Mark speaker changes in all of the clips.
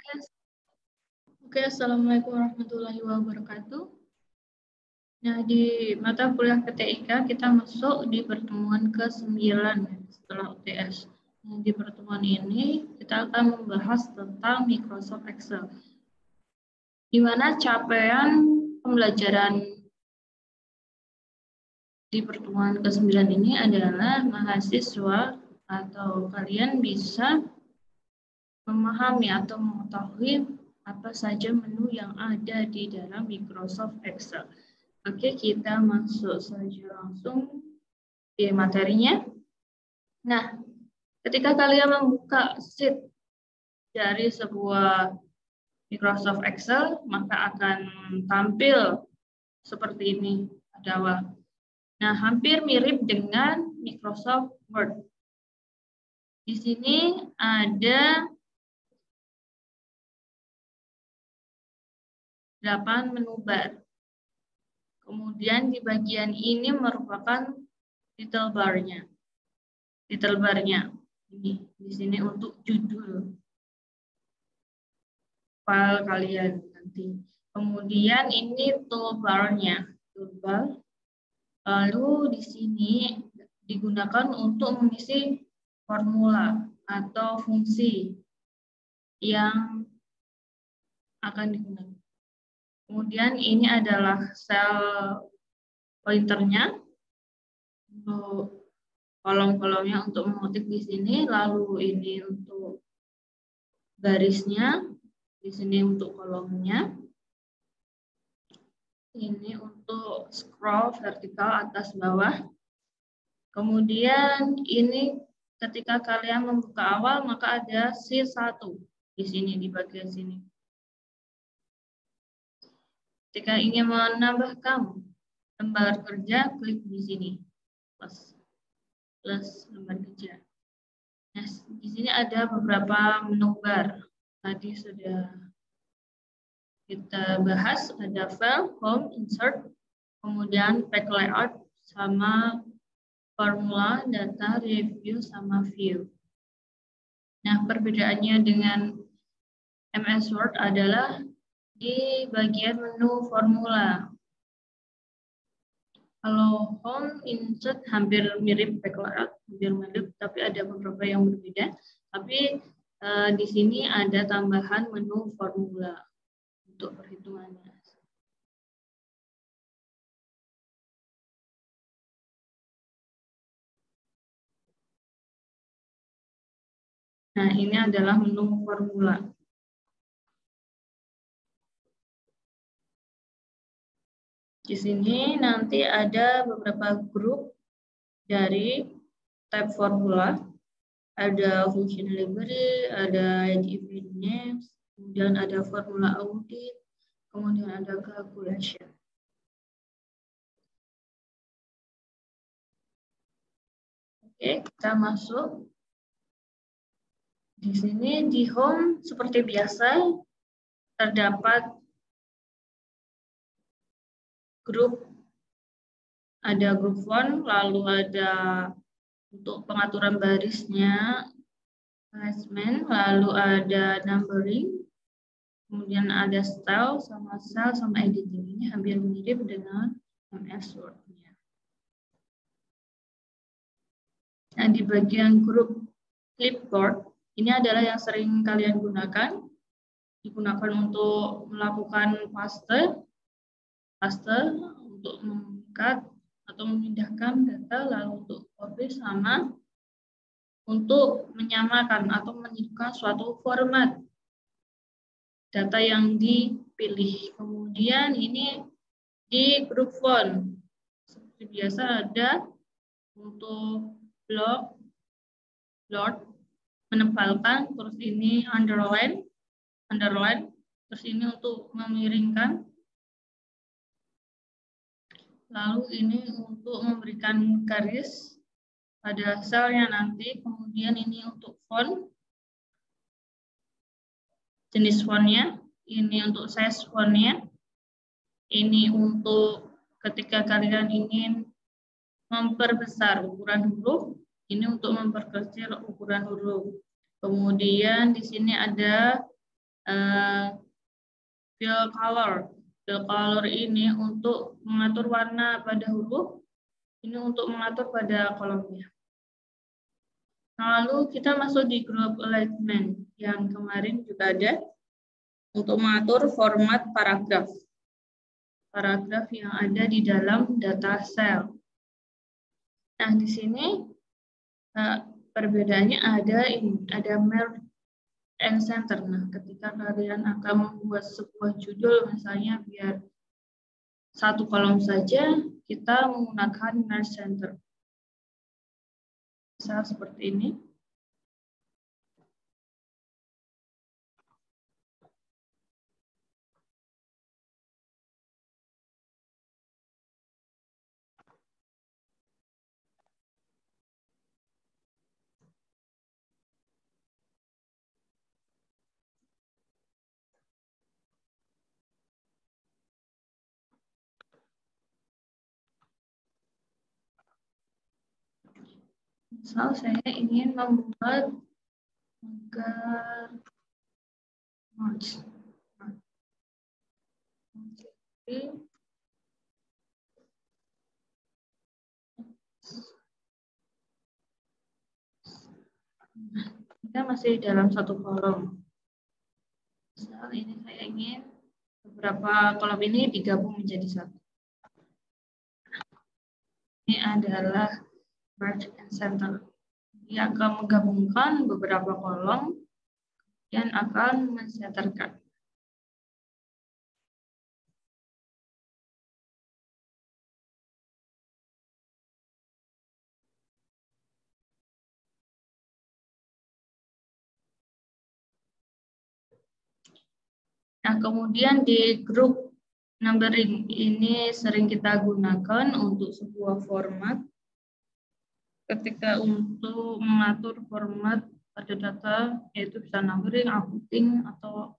Speaker 1: Oke, Assalamualaikum warahmatullahi wabarakatuh. Nah, di mata kuliah PTIK kita masuk di pertemuan ke-9 setelah UTS. Nah, di pertemuan ini kita akan membahas tentang Microsoft Excel. Di mana capaian pembelajaran di pertemuan ke-9 ini adalah mahasiswa atau kalian bisa memahami atau mengetahui apa saja menu yang ada di dalam Microsoft Excel. Oke, kita masuk saja langsung di materinya. Nah, ketika kalian membuka sheet dari sebuah Microsoft Excel, maka akan tampil seperti ini pada awal. Nah, hampir mirip dengan Microsoft Word. Di sini ada 8 menu bar. Kemudian di bagian ini merupakan title bar-nya. Title bar-nya ini di sini untuk judul file kalian nanti. Kemudian ini toolbar-nya, toolbar. Lalu di sini digunakan untuk mengisi formula atau fungsi yang akan digunakan. Kemudian ini adalah sel pointernya untuk kolom-kolomnya untuk mengetik di sini. Lalu ini untuk garisnya, di sini untuk kolomnya. Ini untuk scroll vertikal atas bawah. Kemudian ini ketika kalian membuka awal maka ada sheet 1 di sini di bagian sini. Ketika ingin menambahkan lembar kerja, klik di sini. Plus lembar kerja. Nah, di sini ada beberapa menu bar. Tadi sudah kita bahas, ada file, home, insert, kemudian pack layout, sama formula, data, review, sama view. Nah, perbedaannya dengan MS Word adalah di bagian menu formula. Kalau home, insert hampir mirip, pack layout hampir mirip, tapi ada beberapa yang berbeda. Tapi di sini ada tambahan menu formula untuk perhitungannya. Nah, ini adalah menu formula. Di sini nanti ada beberapa grup dari type formula. Ada function library, ada event names, kemudian ada formula audit, kemudian ada calculation. Oke, kita masuk. Di sini di home seperti biasa terdapat grup, ada grup font, lalu ada untuk pengaturan barisnya, placement, lalu ada numbering, kemudian ada style, sama cell, sama editing. Ini hampir mirip dengan MS Word-nya. Nah, di bagian grup clipboard, ini adalah yang sering kalian gunakan. Digunakan untuk melakukan paste untuk mengangkat atau memindahkan data, lalu untuk copy, sama untuk menyamakan atau menunjukkan suatu format data yang dipilih. Kemudian ini di grup font seperti biasa ada untuk block, blot, menempelkan, terus ini underline, terus ini untuk memiringkan. Lalu ini untuk memberikan garis pada selnya nanti. Kemudian ini untuk font, jenis fontnya. Ini untuk size fontnya. Ini untuk ketika kalian ingin memperbesar ukuran huruf. Ini untuk memperkecil ukuran huruf. Kemudian di sini ada fill color. Fill color ini untuk mengatur warna pada huruf, ini untuk mengatur pada kolomnya. Lalu kita masuk di group alignment yang kemarin juga ada untuk mengatur format paragraf. Paragraf yang ada di dalam data cell. Nah, di sini perbedaannya ada merge and center. Nah, ketika kalian akan membuat sebuah judul, misalnya biar satu kolom saja, kita menggunakan merge center. Misal seperti ini. Misal saya ingin membuat agar merge. Kita masih dalam satu kolom. Misal ini saya ingin beberapa kolom ini digabung menjadi satu. Ini adalah merge and center. Dia akan menggabungkan beberapa kolom dan akan mensenterkan. Nah, kemudian di grup numbering ini sering kita gunakan untuk sebuah format. Ketika untuk mengatur format pada data, yaitu bisa numbering, outputting, atau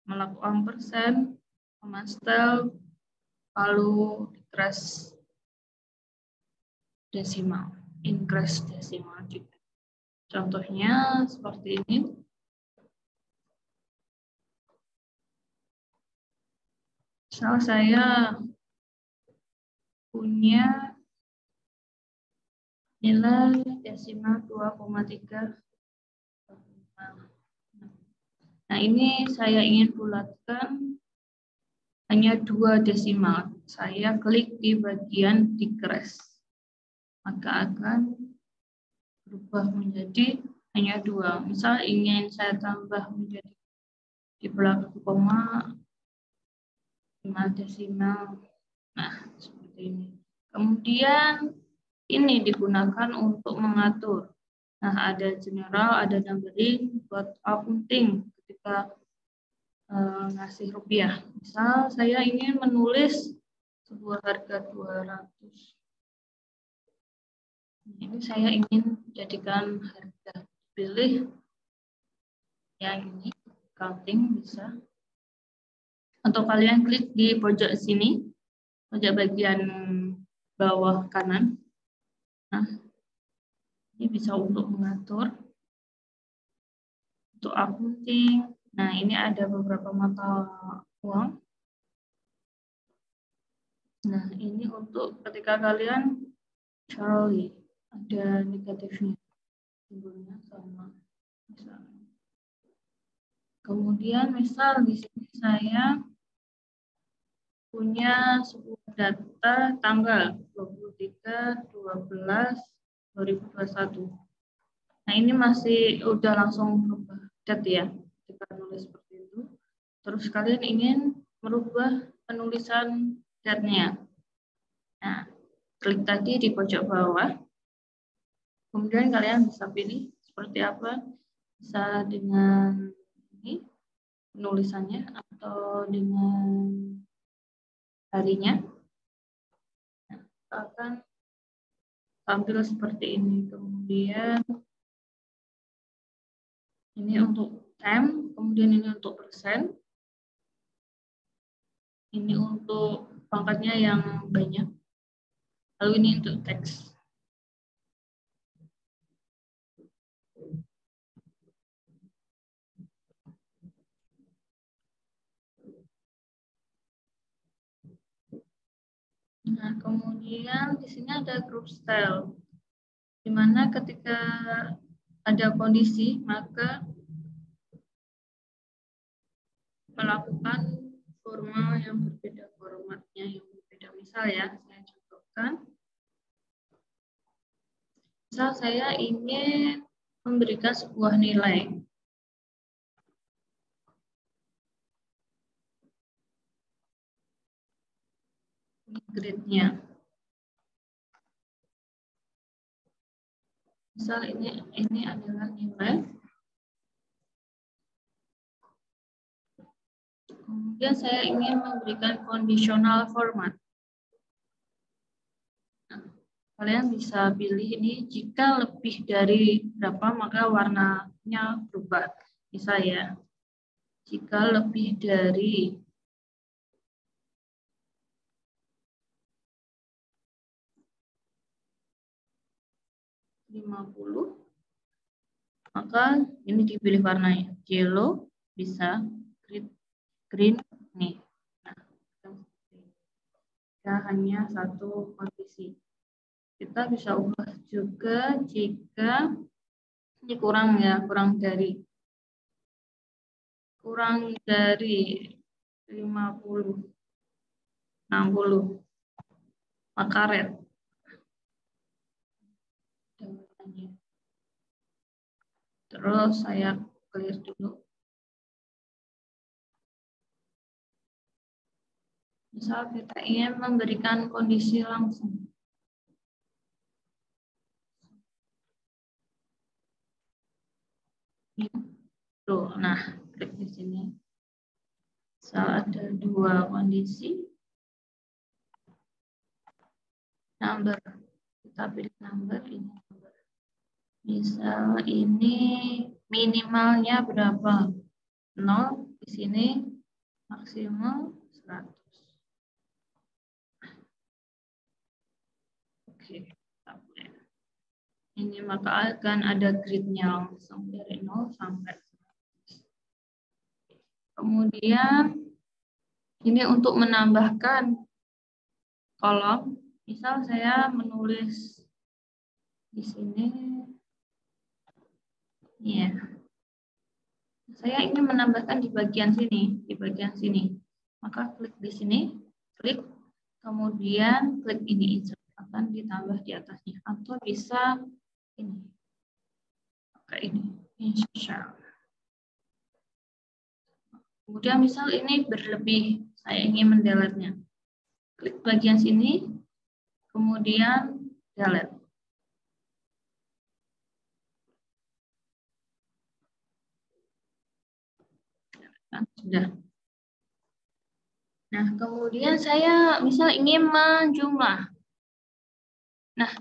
Speaker 1: melakukan persen, memastel, lalu increase desimal, increase desimal juga. Contohnya seperti ini. Misal saya punya nilai desimal 2,3. Nah, ini saya ingin bulatkan hanya 2 desimal. Saya klik di bagian decrease. Maka akan berubah menjadi hanya 2. Misal ingin saya tambah menjadi di belakang koma 5 desimal. Nah, seperti ini. Kemudian ini digunakan untuk mengatur. Nah, ada general, ada numbering buat accounting ketika ngasih rupiah. Misal saya ingin menulis sebuah harga 200. Ini saya ingin jadikan harga. Pilih yang ini, accounting bisa. Atau kalian klik di pojok sini, pojok bagian bawah kanan. Nah, ini bisa untuk mengatur. Untuk accounting, nah ini ada beberapa mata uang. Nah, ini untuk ketika kalian Charlie, ada negatifnya. Simbolnya sama. Misalnya. Kemudian misal di sini saya punya sebuah data tanggal 23/12/2021. Nah, ini masih udah langsung berubah date ya. Kita nulis seperti itu. Terus kalian ingin merubah penulisan date-nya. Nah, klik tadi di pojok bawah. Kemudian kalian bisa pilih seperti apa. Bisa dengan ini penulisannya atau dengan harinya. Nah, akan tampil seperti ini. Kemudian ini untuk time, kemudian ini untuk persen. Ini untuk pangkatnya yang banyak. Lalu ini untuk teks. kemudian di sini ada group style, di mana ketika ada kondisi maka melakukan formal yang berbeda, formatnya yang berbeda. Misal ya, saya contohkan. Misal saya ingin memberikan sebuah nilai. Ini grid-nya. Misal ini adalah nilai. Kemudian saya ingin memberikan conditional format. Nah, kalian bisa pilih ini jika lebih dari berapa maka warnanya berubah. Misal ya, jika lebih dari 50, maka ini dipilih warnanya. Yellow bisa, green nih. Nah, kita hanya satu kondisi. Kita bisa ubah juga jika ini kurang ya, kurang dari 50, 60, maka red. Terus saya clear dulu. Misal kita ingin memberikan kondisi langsung. Tuh, nah, klik di sini. Misal ada dua kondisi. Number, kita pilih number ini. Misal ini minimalnya berapa? 0, di sini maksimal 100. Oke, ini maka akan ada gridnya langsung dari 0 sampai 100. Kemudian ini untuk menambahkan kolom, misal saya menulis di sini, ya, saya ingin menambahkan di bagian sini, maka klik di sini, klik, kemudian klik ini insert, akan ditambah di atasnya, atau bisa ini, pakai ini, insert. Kemudian misal ini berlebih, saya ingin mendelete-nya, klik bagian sini, kemudian delete. Nah, sudah. Nah, kemudian saya misal ingin menjumlah. Nah,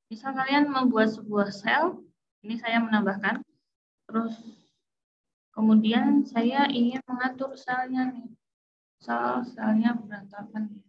Speaker 1: misal kalian membuat sebuah sel, ini saya menambahkan, terus kemudian saya ingin mengatur selnya nih. Selnya berantakan.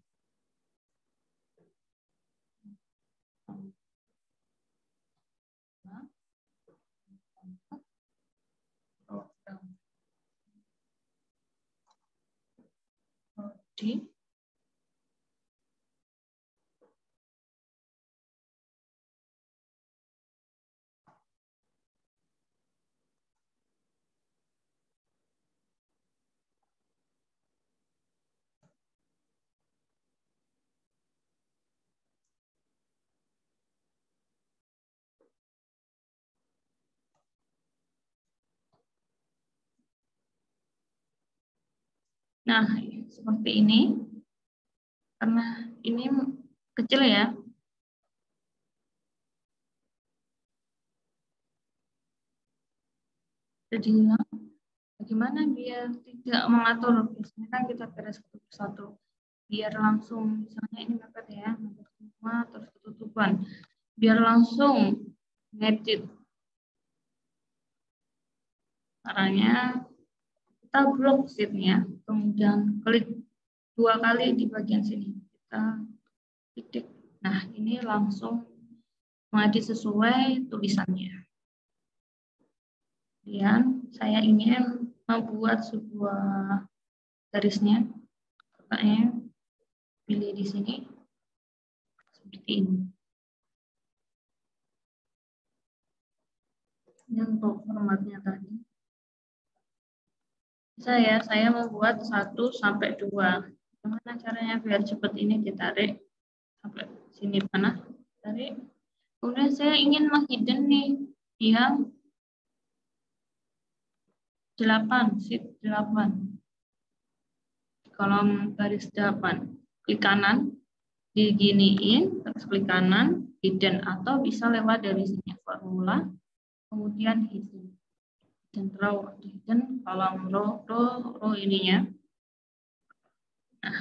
Speaker 1: Nah, seperti ini. Karena ini kecil ya. Jadi bagaimana biar tidak mengatur? Biasanya kan kita beres satu persatu. Biar langsung, misalnya ini mepet ya, mepet semua terus ketutupan. Biar langsung ngedit. Caranya kita blok sheet-nya, kemudian klik 2 kali di bagian sini. Kita titik. Nah, ini langsung mengedit sesuai tulisannya. Kemudian saya ingin membuat sebuah garisnya. Kakaknya pilih di sini. seperti ini. Ini untuk formatnya tadi. Saya membuat 1 sampai 2. Gimana caranya biar cepat ini ditarik sampai sini mana? Tarik. Kemudian saya ingin menghidden nih yang 8, sheet 8. Kolom garis 8. Klik kanan, diginiin, terus klik kanan, hidden, atau bisa lewat dari sini formula, kemudian hidden. Dan row, hidden kolom row ininya. Nah.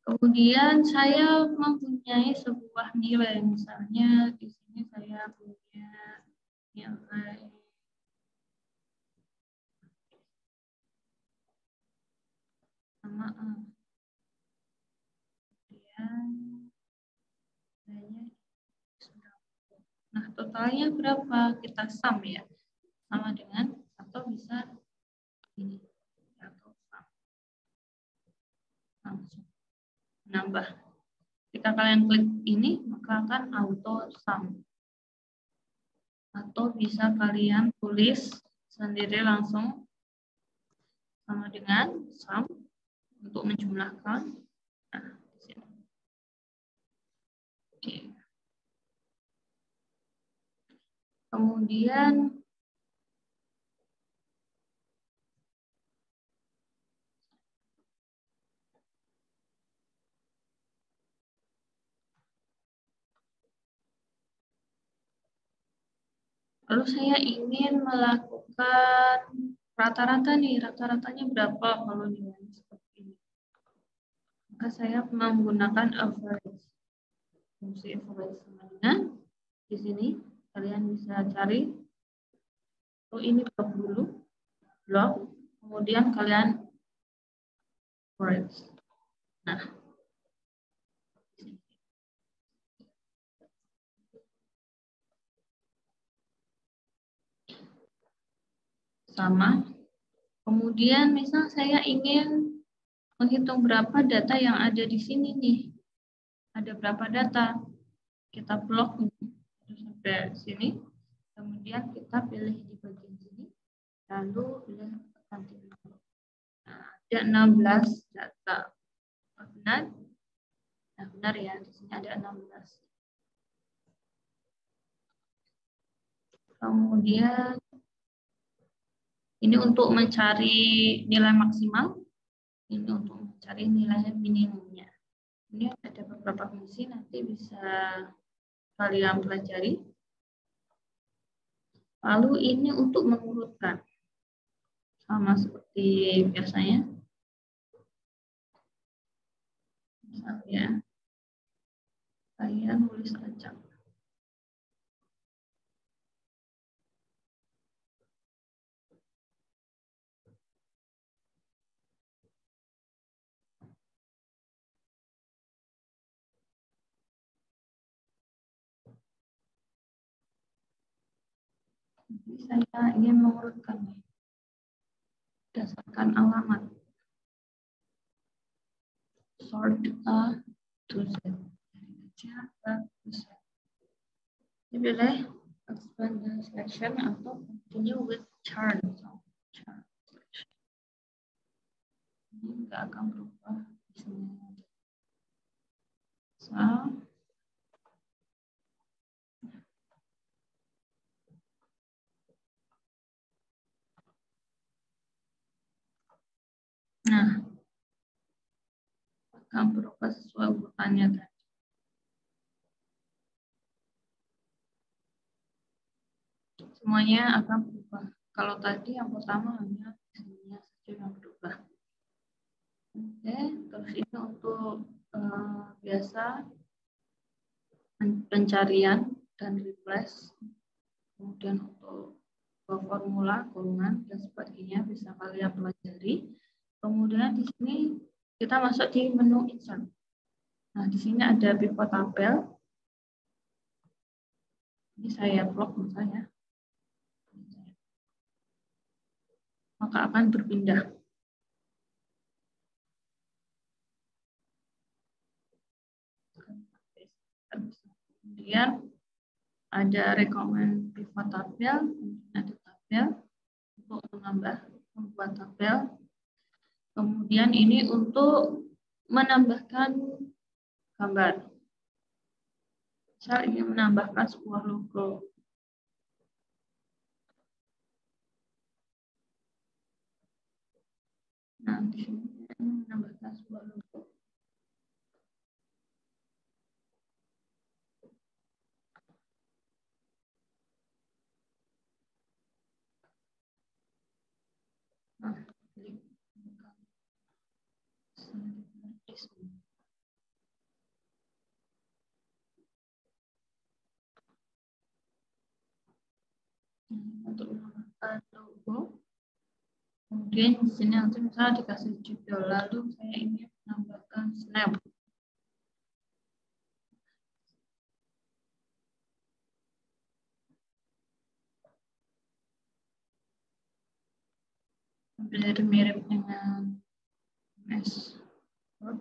Speaker 1: Kemudian saya mempunyai sebuah nilai, misalnya di sini saya punya nilai sama A. Kemudian nilainya. Nah, totalnya berapa? Kita sum ya. Sama dengan atau bisa ini atau sum. Langsung nambah. Jika kalian klik ini, maka akan auto sum. Atau bisa kalian tulis sendiri langsung sama dengan sum untuk menjumlahkan. Nah, di sini. Oke. Kemudian lalu saya ingin melakukan rata-rata nih, rata-ratanya berapa kalau nilainya seperti ini. Maka saya menggunakan average. Fungsi average sama dengan di sini kalian bisa cari. Oh, ini blok dulu, blok, kemudian kalian average. Nah, sama. Kemudian misal saya ingin menghitung berapa data yang ada di sini nih. Ada berapa data? Kita blok sampai sini. Kemudian kita pilih di bagian sini. Lalu pilih continue. Nah, ada 16 data. Benar? Nah, benar ya. Di sini ada 16. Kemudian ini untuk mencari nilai maksimal. Ini untuk mencari nilai minimumnya. Ini ada beberapa fungsi, nanti bisa kalian pelajari. Lalu ini untuk mengurutkan. Sama seperti biasanya. Misalnya, kalian tulis aja. Jadi saya ingin mengurutkan berdasarkan alamat. Sort A to Z. Ini boleh expand the selection atau continue with chart. Ini nggak akan berubah di sini. Nah, akan berubah sesuai urutannya tadi. Semuanya akan berubah. Kalau tadi yang pertama hanya isinya saja yang berubah. Oke, terus ini untuk biasa pencarian dan replace. Kemudian untuk formula, kurungan, dan sebagainya bisa kalian pelajari. Kemudian di sini kita masuk di menu insert. Nah, di sini ada pivot tabel. Ini saya blok misalnya. Maka akan berpindah. ada rekomend pivot tabel, ada tabel untuk membuat tabel. Kemudian ini untuk menambahkan gambar. Saya ingin menambahkan sebuah logo. Nah, di sini saya ingin menambahkan sebuah logo. Nah, klik. Untuk menambahkan logo, kemudian di sini nanti misalnya dikasih judul, lalu saya ingin menambahkan snap. Hampir mirip dengan MS Word.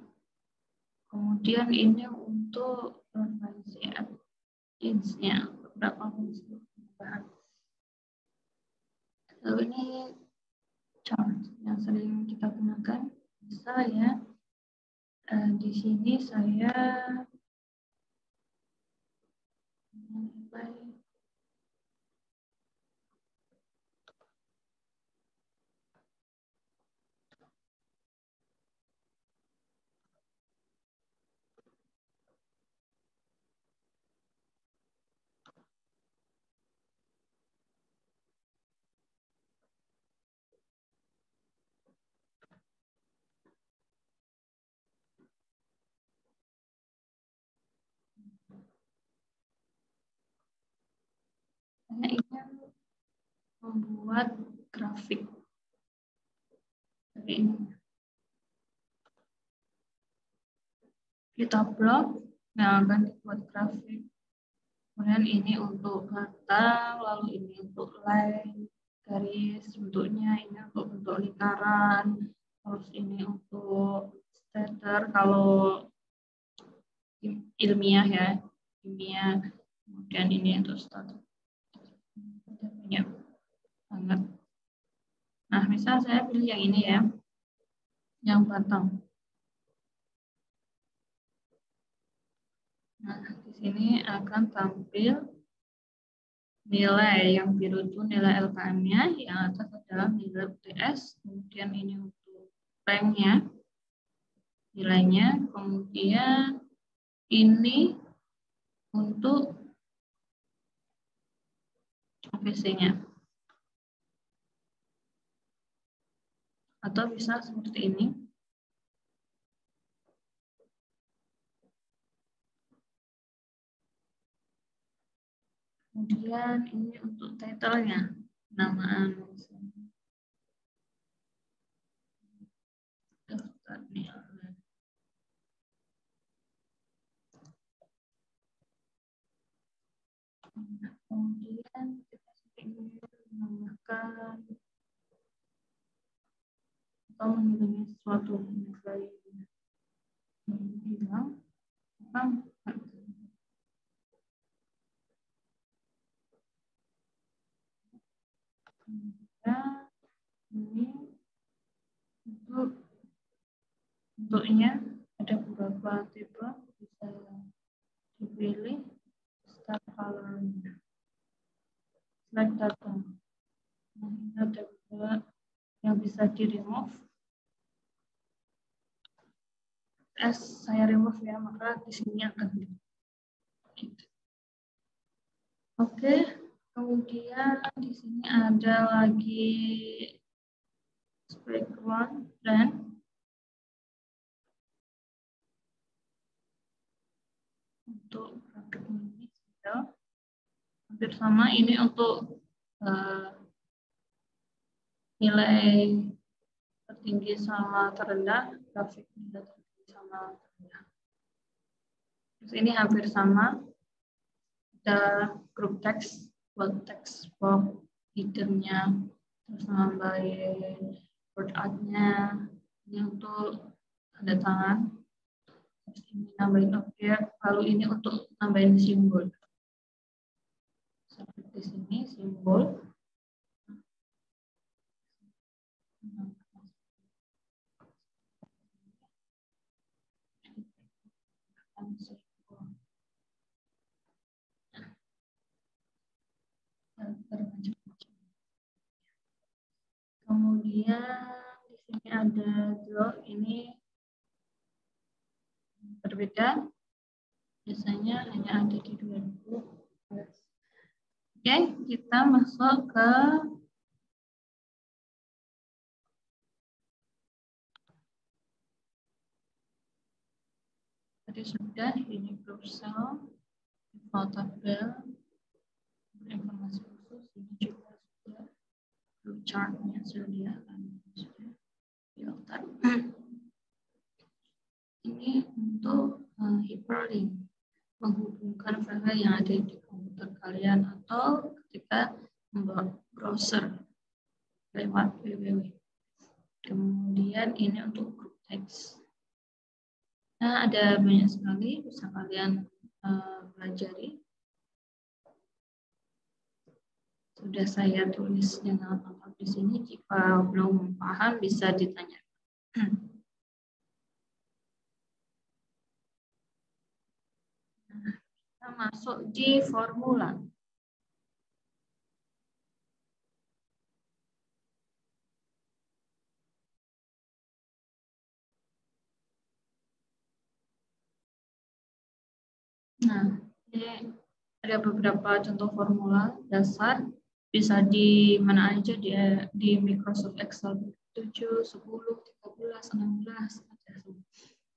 Speaker 1: Kemudian ini untuk referensi apps-nya, beberapa fungsi tambahan. Lalu ini chart yang sering kita gunakan. Bisa ya, di sini saya menilai saya ingin membuat grafik seperti ini. Kita blok yang akan dibuat grafik. Kemudian ini untuk kata, lalu ini untuk line, garis bentuknya, ini untuk bentuk lingkaran, terus ini untuk stater kalau ilmiah ya, ilmiah. Kemudian ini untuk stater. Banyak banget. Nah, misal saya pilih yang ini ya, yang batang. Nah, di sini akan tampil nilai yang biru itu nilai LKM-nya, yang atas adalah nilai UTS, kemudian ini untuk rank-nya, nilainya, kemudian ini untuk APC-nya. Atau bisa seperti ini. Kemudian ini untuk title-nya, penamaan daftar nilai. Kemudian kita ingin menambahkan atau menghilangkan sesuatu nilai hilang, kemudian ini bentuknya ada beberapa tipe, bisa dipilih start color-nya, select data. Nah, ini ada juga yang bisa di remove. Saya remove ya, maka di sini akan oke. Kemudian di sini ada lagi background dan untuk grafik ini hampir sama. Ini untuk nilai tertinggi sama terendah, grafik nilai tertinggi sama terendah. Terus ini hampir sama. Ada group text, buat text box, header-nya, terus nambahin word art-nya, ini untuk tanda tangan, terus ini nambahin objek, lalu ini untuk nambahin simbol. di sini simbol. Kemudian di sini ada draw, ini berbeda, biasanya hanya ada di 2000. Oke, kita masuk ke tadi sudah ini browser, default tabel, informasi khusus, ini juga sudah flowchart-nya sudah filter. Ini untuk hyperlink, menghubungkan file yang ada di komputer kalian atau ketika membuat browser lewat www. Kemudian ini untuk group text. Nah, ada banyak sekali bisa kalian pelajari. Sudah saya tulis dengan lengkap di sini. Jika belum paham bisa ditanya. Kita masuk di formula. Nah, ini ada beberapa contoh formula dasar, bisa di mana aja, di Microsoft Excel 7, 10, 13, 16.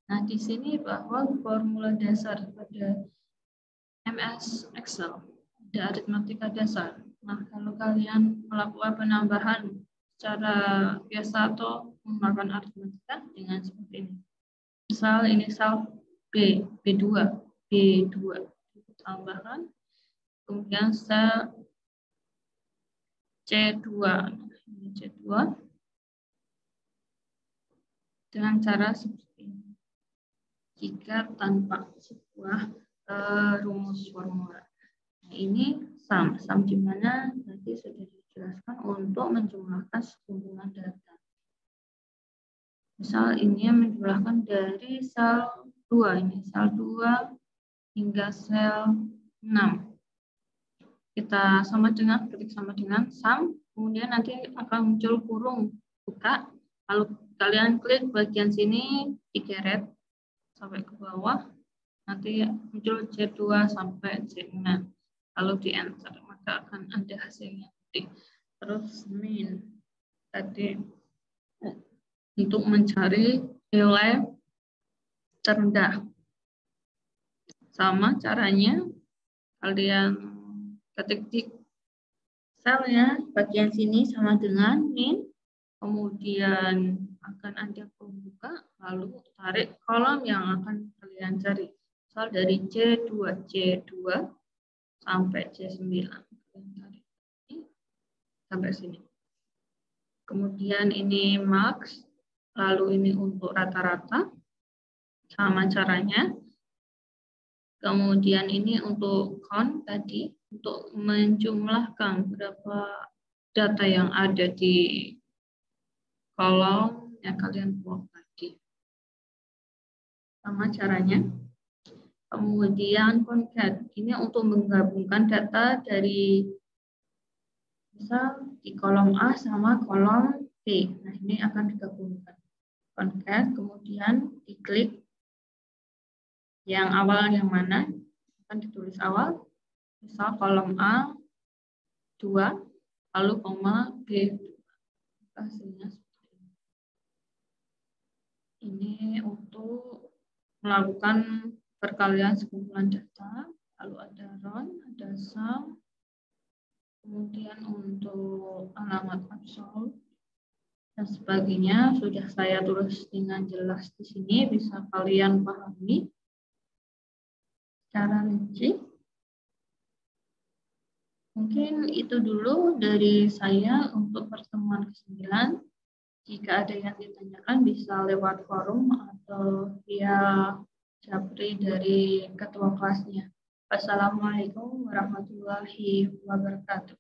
Speaker 1: Nah, di sini bahwa formula dasar pada MS Excel ada aritmatika dasar. Nah, kalau kalian melakukan penambahan secara biasa atau menggunakan aritmatika dengan seperti ini. Misal ini sel B2 tambahkan, kemudian sel C2 dengan cara seperti ini. Jika tanpa sebuah rumus formula. Nah, ini sum di mana tadi sudah dijelaskan untuk menjumlahkan sekumpulan data. Misal ini menjumlahkan dari sel 2, ini sel 2 hingga sel 6. Kita ketik sama dengan sum, kemudian nanti akan muncul kurung buka, lalu kalian klik bagian sini, digeret sampai ke bawah, nanti muncul C2 sampai C6, lalu di enter, maka akan ada hasilnya. Terus min tadi untuk mencari nilai terendah. Sama caranya, kalian ketik di selnya bagian sini sama dengan min, kemudian akan ada pembuka, lalu tarik kolom yang akan kalian cari. Misal dari C2 sampai C9. Sampai sini. Kemudian ini max, lalu ini untuk rata-rata, sama caranya. Kemudian ini untuk count tadi, untuk menjumlahkan berapa data yang ada di kolom yang kalian buat tadi. Sama caranya. Kemudian concat, ini untuk menggabungkan data dari misal di kolom A sama kolom B. Nah, ini akan digabungkan. Concat, kemudian diklik yang awal yang mana, akan ditulis awal. Misal kolom A 2, lalu koma B 2. Hasilnya seperti ini. Ini untuk melakukan perkalian sekumpulan data, lalu ada round, ada sum, kemudian untuk alamat absolut dan sebagainya sudah saya tulis dengan jelas di sini, bisa kalian pahami secara rinci. Mungkin itu dulu dari saya untuk pertemuan ke-9. Jika ada yang ditanyakan bisa lewat forum atau via japri dari ketua kelasnya. Wassalamualaikum warahmatullahi wabarakatuh.